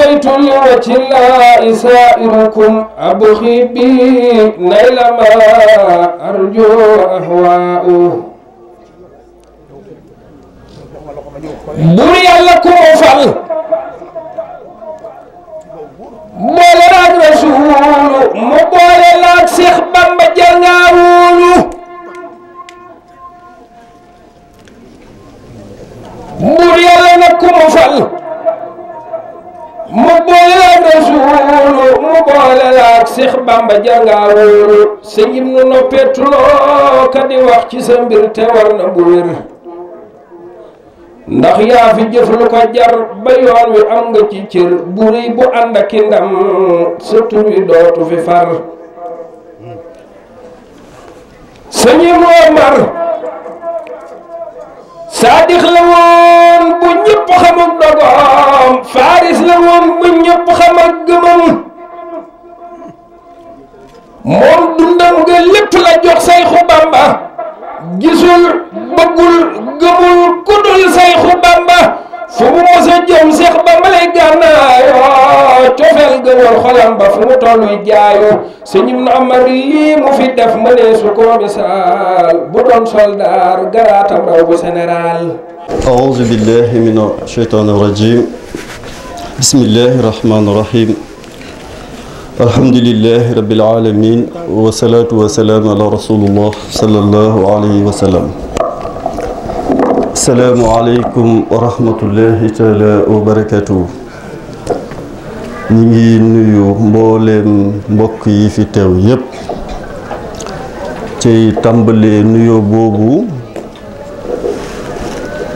أمسيت لوجه الله سائركم أبخي بي نيل ما أرجو أهواؤه buur yàlla ku mu fal boole laak rasuulu mu boole laak Seex Bamba jangaawulu buur yàlla nag ku mu fal mu boole laak rasuulu mu boole laak Seex Bamba jangaawulu sa njim nu noppeetuloo ka di wax ci sa mbir te war na bu wér ndax yaa fi jëf lu ko jar ba yoon wi am nga ci cër bu rëy bu ànd ak ndam sa tur wi dootu fi far sëñi Omar saadix la woon bu ñëpp xam ak dogoom faaris la woon bu ñëpp xam ak gëmam moom dundam nga lépp la jox Sayxu Bamba gisul bëggul gëmul kudul Sayxu Bamba fu mu mos a jëm Seex Bamba lay gànnaayoo cofeel gënal xolam ba fu mu tolluy jaayoo sëñ Ibnu Amar lii mu fi def mënee su ko misaal bu doon soldaar garaatam raw bu général. A'uuzu billahi mina shaytaani rajiim. Bismillahi rahmaani rahiim. alhamdulillahi rabbil aalamiin wa salaatu wa salaam ala rasulillah sallallahu alayhi wa sallam. asalaamu aleykum wa rahmatullahi taala wa barakaatuh. ñu ngi nuyu mbooleem mbokk yi fi teew yépp ci tàmbalee nuyoo boobu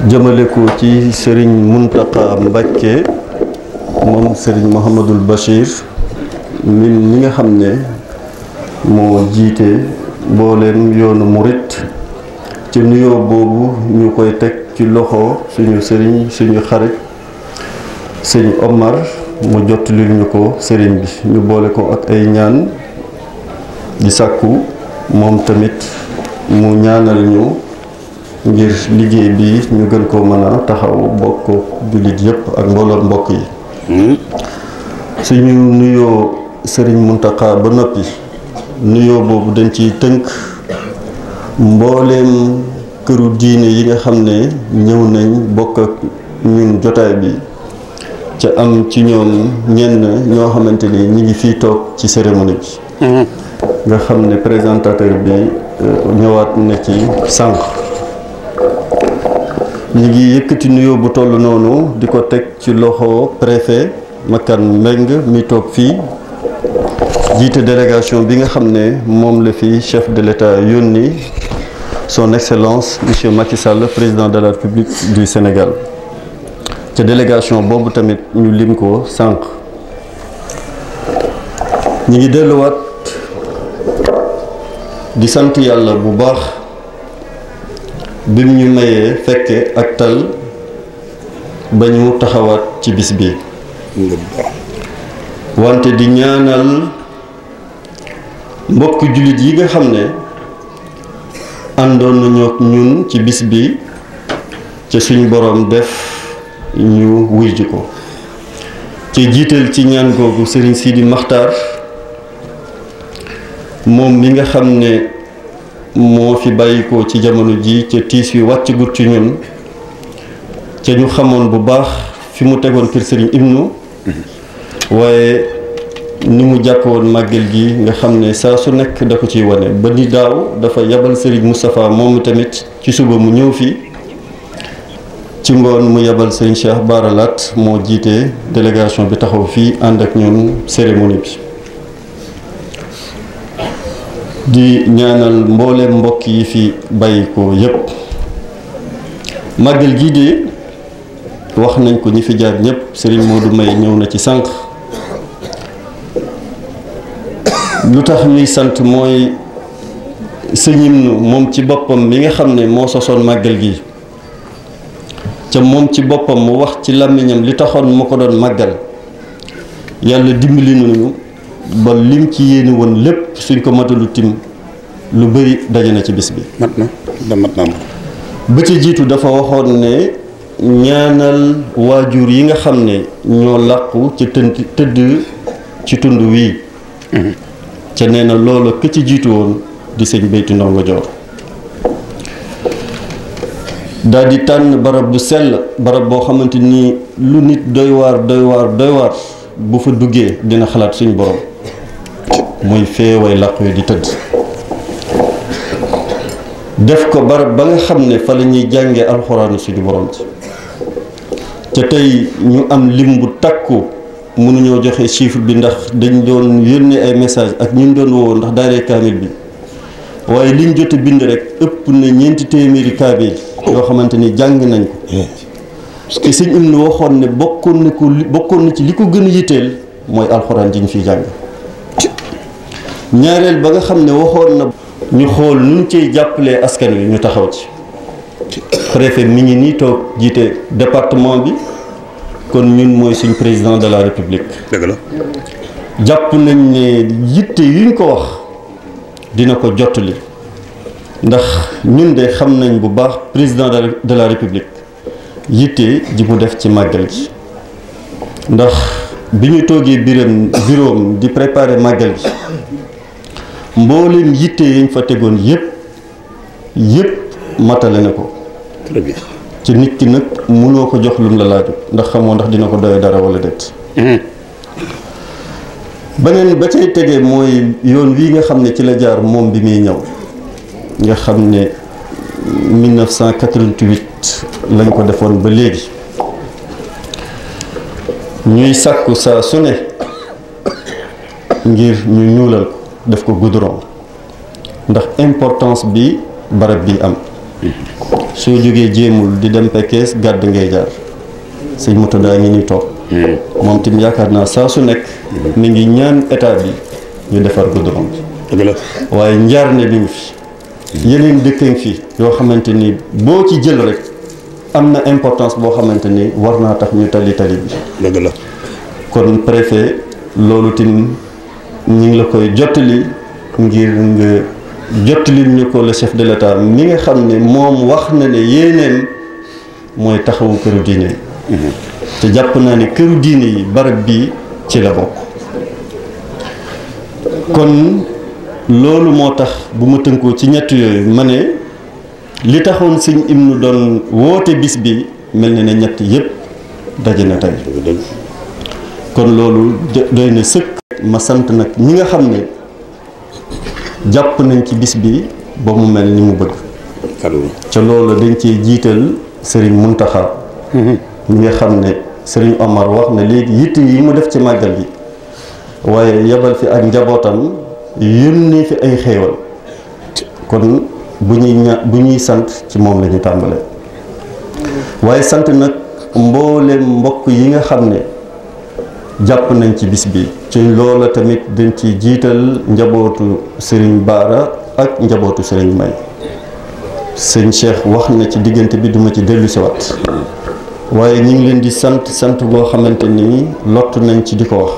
jëmale ko ci sëriñ Muntaqa Mbakke moom sëriñ Mouhamadul Bachir mi nga xam ne moo jiite mbooleem yoonu murit ci nuyoo boobu ñu koy teg ci loxo suñu sëriñ suñu xarit sëñ Omar mu jottalil ñu ko sëriñ bi ñu boole ko ak ay ñaan di sàkku moom tamit mu ñaanal ñu ngir liggéey bi ñu gën koo mën a taxaw bokk jullit yépp ak mbooloom mbokk yi. suñu nuyoo sëriñ Muntaqa ba noppi nuyoo boobu dañ ciy tënk mbooleem këru diine yi nga xam ne ñëw nañ bokk ak ñun jotaay bi ca am ci ñoom ñenn ñoo xamante ni ñi ngi fii toog ci cérémonie bi nga xam ne présentateur bi ñëwaat na ci sànq ñi ngi yëkkati nuyoo bu toll noonu di ko teg ci loxo préfet Makan Mbeng mi toog fii jiite délégation bi nga xam ne moom la fi chef de l'État yónni son excellence monsieur Macky Sall président de la République du Sénégal ca délégation boobu tamit ñu lim ko sànq ñi ngi delluwaat di sant yàlla bu baax bim ñu mayee fekke ak tal ba ñu taxawaat ci bis bi wante di ñaanal mbokk jullit yi nga xam ne àndoon nañu ak ñun ci bis bi ca suñu boroom def ñu wuy ji ko ci jiital ci ñaan googu Serigne Sidi Maxtaar moom mi nga xam ne moo fi bàyyikoo ci jamono ji ca tiis wi wàcc gut ci ñun ca ñu xamoon bu baax fi mu tegoon kër Serigne Ibnu waaye ni mu jàpp woon màggal gi nga xam ne saa su nekk da ko ciy wane ba ni daaw dafa yabal Serigne Moustapha moom tamit ci suba mu ñëw fii ci ngoon mu yabal Serigne Cheikh Bara Lat moo jiite délégation bi taxaw fii ànd ak ñun cérémonie bi di ñaanal mbooleem mbokk yi fi bàyyi ko yépp màggal gii de wax nañ ko ñi fi jaar ñépp Serigne Modou May ñëw na ci sànq lu tax ñuy sant mooy sëñim nu moom ci boppam mi nga xam ne moo sosoon màggal gi ca moom ci boppam mu wax ci làmmiñam li taxoon mu ko doon màggal yàlla dimbali nañu ba lim ci yéene woon lépp suñ ko matalu tim lu bari daje na ci bis bi. mat na. ba ci jiitu dafa waxoon ne ñaanal waajur yi nga xam ne ñoo làqu ci tëdd ci tund wii ca nee na loolu ka ci jiitu woon di sëñ Béyti Ndongo Joor daal di tànn barab bu sell barab boo xamante ni lu nit doy waar bu fa duggee dina xalaat suñu borom muy feeway làqu yi di tëdd def ko barab ba nga xam ne fa la ñuy jàngee alxuraanu suñu borom ci te tey ñu am lim bu takku mënuñoo joxe chiffre bi ndax dañ doon yónnee ay message ak ñun doon woo ndax daaree kaamil bi waaye liñ jot a bind rek ëpp na 4 téeméeri kaamil yoo xamante ni jàng nañ ko te sëñ Ibnu waxoon ne bokkoon na ci li ko gën a yitteel mooy alxuraan ji ñu fiy jàng ñaareel ba nga xam ne waxoon na ñu xool nu ñu ciy jàppalee askan wi ñu taxaw ci préfet mi ngi nii toog jiite département bi kon ñun mooy suñ président de la république. dëgg la. jàpp nañ ne yitte yuñ ko wax dina ko jottali ndax ñun de xam nañ bu baax président de la république yitte ji mu def ci màggal gi ndax bi ñu toogee bureau di préparer màggal gi mboolem yitte yañ fa tegoon yépp matale na ko. très bien. ci nit ki nag mënoo ko jox lum la laaju ndax xamoo ndax dina ko doy dara wala déet. beneen ba cay tegee mooy yoon wii nga xam ne ci la jaar moom bi muy ñëw nga xam ne 1988 lañ ko defoon ba léegi ñuy sàkku saa su ne ngir ñu ñuulal ko def ko goudron ndax importance bi barab bi am. soo jógee jéemul di dem Pekes gàdd ngay jaar sëñ Murtada ngi ñuy toog moom tim yaakaar naa saa su nekk mi ngi ñaan état bi ñu defar goudron bi waaye njaar ne bi ngi fi yeneen dëkk ngi fi yoo xamante ni boo ci jël rek am na importance boo xamante ni war naa tax ñu tali bi dëgg la. kon préfet loolu tim ñu ngi la koy jottali ngir nga jottalil ñu ko le chef de l'état mi nga xam ne moom wax na ne yéeneem mooy taxawu këru diine yi te jàpp naa ne këru diine yi barab bii ci la bokk kon loolu moo tax bu ma tënkoo ci ñett yooyu ma ne li taxoon sëñ Ibnu doon woote bis bi mel na ne ñett yépp daje na tey kon loolu doy na sëkk ma sant nag ñi nga xam ne jàpp nañ ci bis bi ba mu mel ni mu bëgg ca loolu dañ ciy jiital sëriñ Muntaxa ñi nga xam ne sëriñ Omar wax na léegi yitte yi mu def ci màggal gi waaye yebal fi ak njabootam yónnee fi ay xéewal kon bu ñuy sant ci moom la ñu tàmbale waaye sant nag mboolem mbokk yi nga xam ne jàpp nañ ci bis bi ci loola tamit dañ ci jiital njabootu sëriñ Baara ak njabootu sëriñ May sëñ Cheikh wax na ci diggante bi duma ci dellu si waat waaye ñu ngi leen di sant boo xamante ni lott nañ ci di ko wax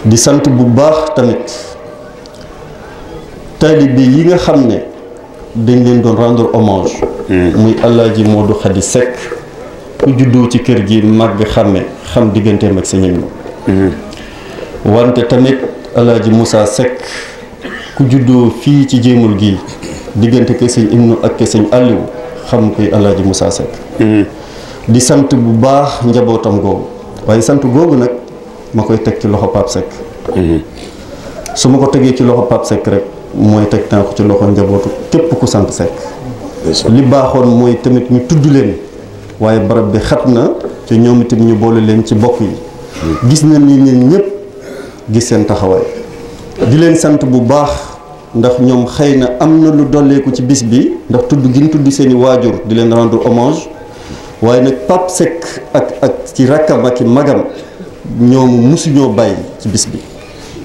di sant bu baax tamit taalibe yi nga xam ne dañ leen doon rendre hommage muy Alaaji Moodu Xadi Sekk ku juddoo ci kër gi màgg xàmme xam digganteem ak sëñ Ibnu wante tamit Alaaji Moussa Sekk ku juddoo fii ci jéemul gi diggante ke sëñ Ibnu ak ke sëñ Aliou xam koy Alaaji Moussa Sekk di sant bu baax njabootam googu waaye sant googu nag ma koy teg ci loxo Pape Seck su ma ko tegee ci loxo Pape Seck rek mooy teg naa ko ci loxo njabootu képp ku sant Seck li baaxoon mooy tamit ñu tudd leen waaye barab bi xat na te ñoom itam ñu boole leen ci bokk yi gis na ni ñun ñëpp gis seen taxawaay di leen sant bu baax ndax ñoom xëy na am na lu dolleeku ci bis bi ndax tudd gi ñu tudd seeni waajur di leen rendre hommage waaye nag Pape Seck ak ci rakkam ak i magam ñoom musuñoo bàyyi ci bis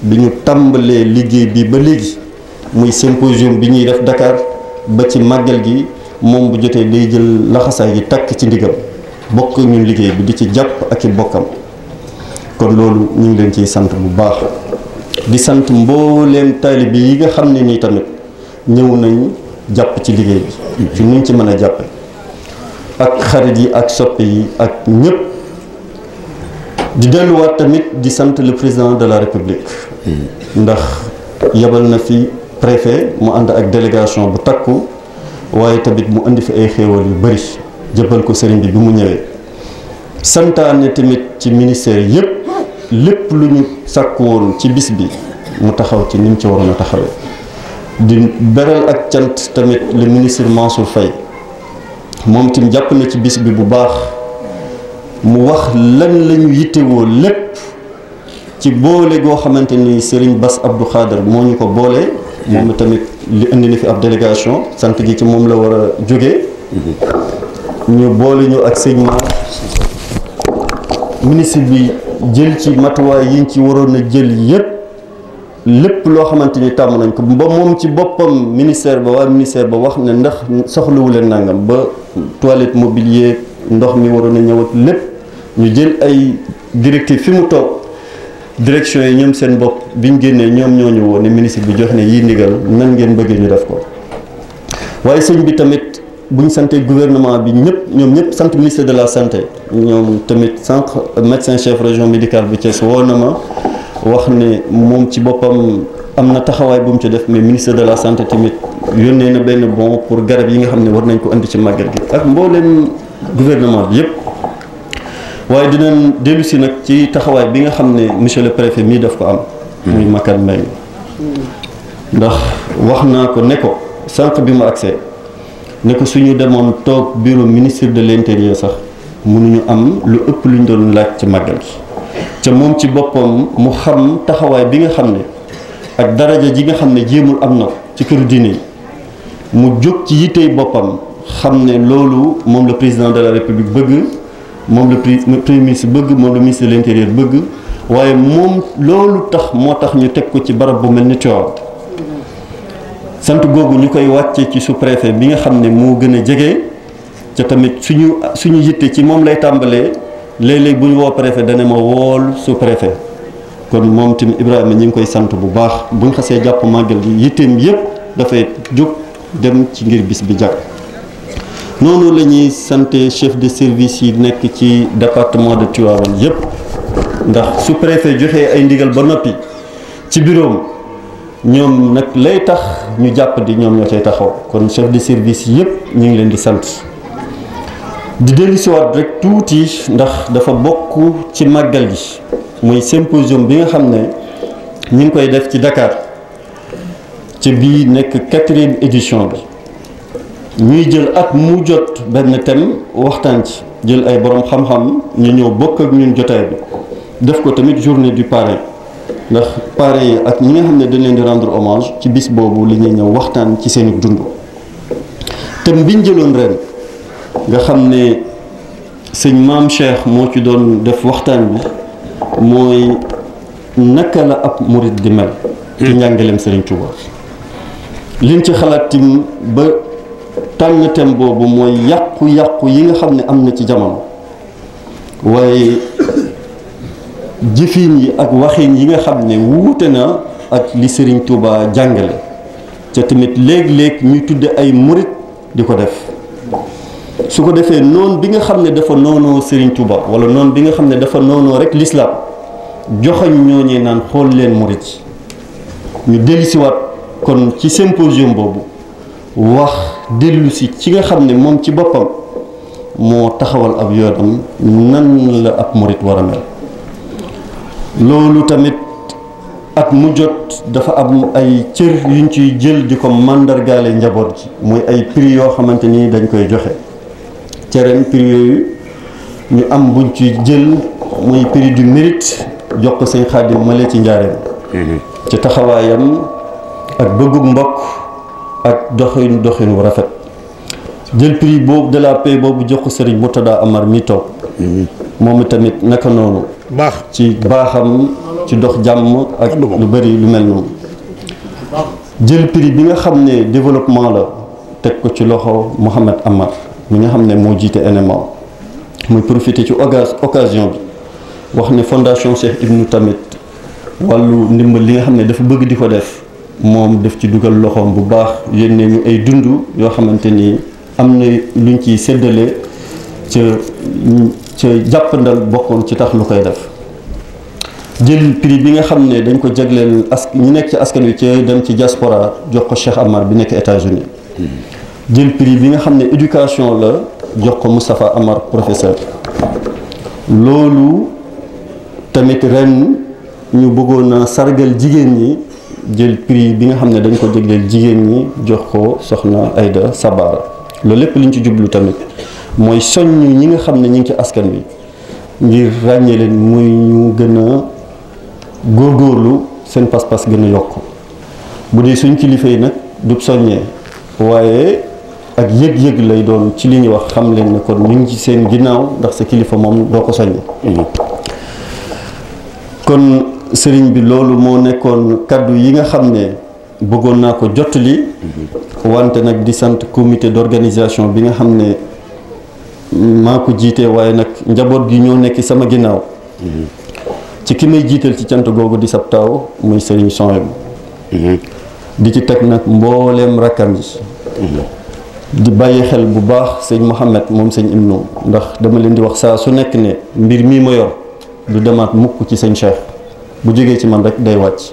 bi ñu tàmbalee liggéey bi ba léegi muy symposium bi ñuy def Dakar ba ci màggal gi moom bu jotee day jël laxasaay yi takk ci ndigam bokk ñun liggéey bi di ci jàpp ak i bokkam kon loolu ñu ngi leen ciy sant bu baax di sant mbooleem taalibe yi nga xam ne nii tamit ñëw nañ jàpp ci liggéey bi ci nuñ ci mën a jàppe ak xarit yi ak soppe yi ak ñëpp di delluwaat tamit di sant le président de la république ndax yebal na fi préfet mu ànd ak délégation bu takku waaye tamit mu indi fi ay xéewal yu bari jëbal ko sëriñ bi mu ñëwee santaane tamit ci ministère yëpp lépp lu ñu sàkk woon ci bis bi mu taxaw ci ni mu ci waroon a taxawee di beral ak cant tamit le ministre Mansour Faye moom tim jàpp na ci bis bi bu baax mu wax lan la ñu yittewoo lépp ci boole goo xamante ni Serigne Bass Abdou Khader moo ñu ko boole. moom tamit li indi na fi ab délégation sant gi ci moom la war a jógee. ñu boole ñu ak sëñ Mar ministre bi jël ci matuwaay yi ñu ci waroon a jël yépp lépp loo xamante ni tàmm nañ ko ba moom ci boppam ministère ba waa ministère ba wax ne ndax soxlawu leen nangam ba toilette mobilier ndox mi waroon a ñëw ak lépp ñu jël ay directive fi mu toog direction yi ñoom seen bopp bi ñu génnee ñoom ñoo ñu woo ne ministre bi jox ne yii ndigal nan ngeen bëggee ñu def ko waaye sëñ bi tamit bu ñu santee gouvernement bi ñoom ñëpp sant ministre de la santé ñoom tamit sànq médecin chef région médicale bu Thiès woo na ma wax ne moom ci boppam am na taxawaay bu mu ci def mais ministre de la santé tamit yónnee na benn bon pour garab yi nga xam ne war nañ ko indi ci màggal gi ak mbooleem gouvernement bi yëpp. waaye dinañ dellu si nag ci taxawaay bi nga xam ne monsieur le préfet mii daf ko am. muy Makan Mbengue ndax wax naa ko ne ko sànq bi ma agsee ne ko suñu demoon toog bureau ministre de l'intérieur sax mënuñu am lu ëpp lu ñu doon laaj ci màggal gi. te moom ci boppam mu xam taxawaay bi nga xam ne ak daraja ji nga xam ne jéemul am na ci këru diine yi mu jóg ci yittey boppam xam ne loolu moom le président de la république bëgg moom le premier ministre bëgg moom le ministre de l'intérieur bëgg waaye moom loolu tax moo tax ñu teg ko ci barab bu mel ni Tivaouane sant googu ñu koy wàcce ci sous-préfet bi nga xam ne moo gën a jege ca tamit suñu yitte ci moom lay tàmbalee léeg-léeg bu ñu woo préfet dana ma wool sous-préfet kon moom tamit Ibrahima ñi ngi koy sant bu baax bu ñu xasee jàpp màggal gi yitteem yépp dafay jóg dem ci ngir bis bi jàkk noonu la ñuy santé chef de service yi nekk ci département de Tivaouane yépp ndax sous-préfet joxe ay ndigal ba noppi ci bureau ñoom nag lay tax ñu jàpp di ñoom ñoo cay taxaw kon chef de service yépp ñu ngi leen di sant di dellusiwaat rek tuuti ndax dafa bokk ci màggal gi muy symposium bi nga xam ne ñu ngi koy def ci Dakar ci bii nekk 4e édition bi ñuy jël at mu jot benn thème waxtaan ci jël ay borom xam-xam ñu ñëw bokk ak ñun jotaay bi def ko tamit journée du parrain ndax parrain yi ak ñi nga xam ne dañ leen di rendre hommage ci bis boobu li ñuy ñëw waxtaan ci seeni dund thème biñ jëloon ren nga xam ne sëñ maam Cheikh moo ci doon def waxtaan bi mooy naka la ab murit di mel ci njàngaleem Sëriñ Tuuba liñ ci xalaat tim ba tànn thème boobu mooy yàqu-yàqu yi nga xam ne am na ci jamono waaye jëfin yi ak waxin yi nga xam ne wuute na ak li Sëriñ Tuuba jàngale ca tamit léeg-léeg ñuy tudde ay murit di ko def su ko defee noonu bi nga xam ne dafa noonoo Serigne Touba wala noonu bi nga xam ne dafa noonoo rek l'islam joxañ ñooñee naan xool leen murit ñu dellusiwaat kon ci symposium boobu wax dellusi ci nga xam ne moom ci boppam moo taxawal ab yoonam nan la ab murit war a mel loolu tamit at mu jot dafa am ay cër yuñ ciy jël di ko màndargaale njaboot ji muy ay prix yoo xamante ni dañ koy joxe ren prix yooyu ñu am buñ ci jël muy prix du mérite jox ko sëñ Xaadim male ci njaareem ci taxawaayam ak bëggug mbokk ak doxin wu rafet jël prix boobu de la paix boobu jox ko sëriñ Murtada Amar mi toog moom tamit naka noonu baax ci baaxam ci dox jàmm ak lu bari lu mel noonu jël prix bi nga xam ne développement la teg ko ci loxo Mouhamed Amar mi nga xam ne moo jiite NMA muy profité ci occasion bi wax ne fondation Cheikh Ibnou tamit wàllu ndimbal li nga xam ne dafa bëgg di ko def moom def ci dugal loxoom bu baax yénne ñu ay dund yoo xamante ni am na luñ ciy séddale ca jàppandal bokkoon ci tax lu koy def. jël prix bi nga xam ne dañ ko jagleel ñi nekk ci askan wi ci dem ci diaspora jox ko Cheikh Amar bi nekk États-Unis jël prix bi nga xam ne éducation la jox ko Moustapha Amar professeur. loolu tamit ren ñu bëggoon a sargal jigéen ñi jël prix bi nga xam ne dañ ko jagleel jigéen ñi jox ko soxna Aïda Sabara. loolu lépp liñ ci jublu tamit mooy soññ ñi nga xam ne ñi ngi ci askan wi ngir ràññee leen muy ñu gën a góorgóorlu seen pas-pas gën a yokk bu dee suñ kilifa yi nag du soññee waaye ak yëg-yëg lay doon ci li ñuy wax xam leen ne kon ñu ngi ci seen ginnaaw ndax sa kilifa moom doo ko soññee. kon sëriñ bi loolu moo nekkoon kaddu yi nga xam ne bëggoon naa ko jottali wante nag di sant comité d'organisation bi nga xam ne maa ko jiite waaye nag njaboot gi ñoo nekk sama ginnaaw ci ki may jiital ci cant googu di sab taaw muy sëriñ Sohaybu di ci teg nag mbooleem rakkam yi di bàyyi xel bu baax sëñ Mohamed moom sëñ Ibnu ndax dama leen di wax saa su nekk ne mbir mii ma yor du demaat mukk ci sëñ Cheikh bu jógee ci man rek day wàcc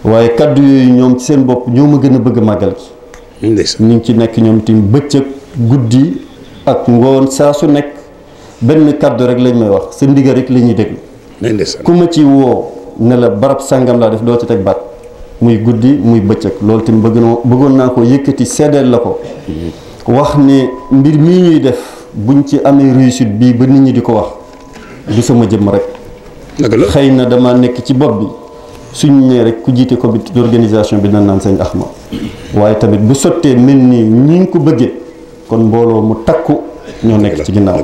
waaye kaddu yooyu ñoom ci seen bopp ñoo ma gën a bëgg màggal gi ñu ngi ci nekk ñoom tim bëccëg guddi ak ngoon saa su nekk benn kaddu rek lañ may wax sa ndigal rek la ñuy déglu ku ma ci woo ne la barab sàngam laa def doo ci teg baat muy guddi muy bëccëg loolu tim bëggoon naa ko yëkkati seddeel la ko wax ne mbir mii ñuy def buñ ci amee réussite bii ba nit ñi di ko wax du sama jëmm rek xëy na dama nekk ci bopp bi suñ ñee rek ku jiite comité d'organisation bi nan naan sëñ Axma waaye tamit bu sottee mel nii ñi ngi ko bëggee kon mbooloo mu takku ñoo nekk ci ginnaaw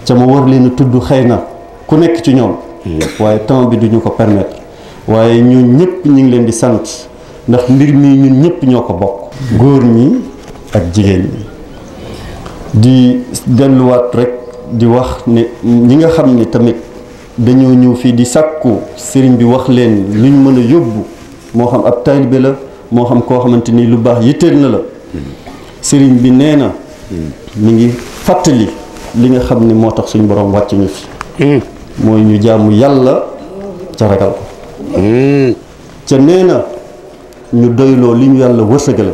ca ma war leen a tudd xëy na ku nekk ci ñoom waaye temps bi duñu ko permettre waaye ñun ñëpp ñu ngi leen di sant ndax mbir mi ñun ñëpp ñoo ko bokk góor ñi ak jigéen ñi di delluwaat rek di wax ne ñi nga xam ni tamit dañoo ñëw fii di sàkku sëriñ bi wax leen luñ mën a yóbbu moo xam ab taalibe la moo xam koo xamante ni lu baax yitteel na la sëriñ bi nee na mi ngi fàttali li nga xam ni moo tax suñ borom wàcc ñu fi mooy ñu jaamu yàlla ca ragal ko ca nee na ñu doyloo li ñu yàlla wërsëgale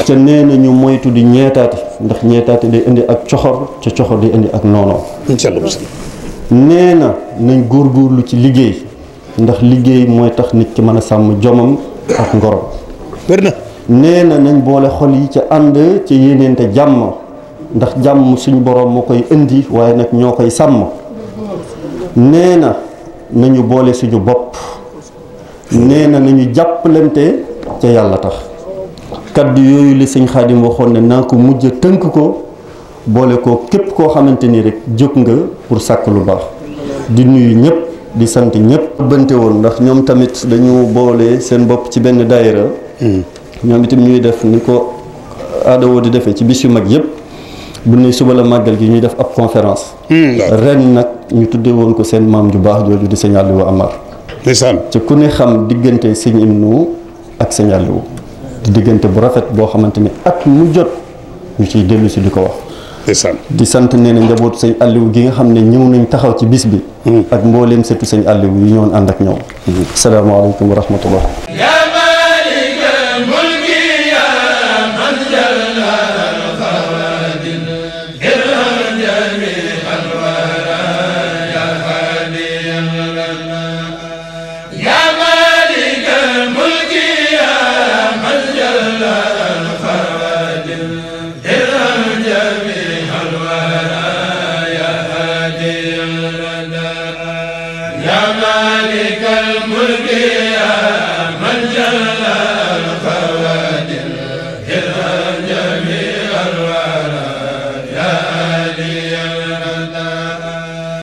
ca nee na ñu moytu di ñeetaati ndax ñeetaati day indi ak coxor ca coxor day indi ak noonoo nee na nañ góorgóorlu ci liggéey ndax liggéey mooy tax nit ki mën a sàmm jomam ak ngorom nee na nañ boole xol yi ca ànd ca yéeneente jàmm ndax jàmm suñ borom moo koy indi waaye nag ñoo koy sàmm nee na nañu boole suñu bopp nee na nañu jàppalante ca yàlla tax kaddu yooyu li sëñ Xaadim waxoon ne naa ko mujj tënk ko boole ko képp koo xamante ni rek jóg nga pour sàkk lu baax di nuyu ñëpp di sant ñëpp bënte woon ndax ñoom tamit dañu boole seen bopp ci benn daayira ñoom itam ñuy def ni ko aada woo di defee ci bis yu mag yëpp bu ne suba la màggal gi ñuy def ab conférence ren nag ñu tuddee woon ko seen maam ju baax jooju di sëñ Aliou Amar ci ku ne xam diggante sëñ Ibnu ak sëñ Aliou di diggante bu rafet boo xamante ni at mu jot ñu ciy dellu si di ko wax di sant nee na njabootu sëñ Aliou gi nga xam ne ñëw nañ taxaw ci bis bi ak mbooleem setu sëñ Aliou yi ñoon ànd ak ñoom asalaamaaleykum wa rahmatullah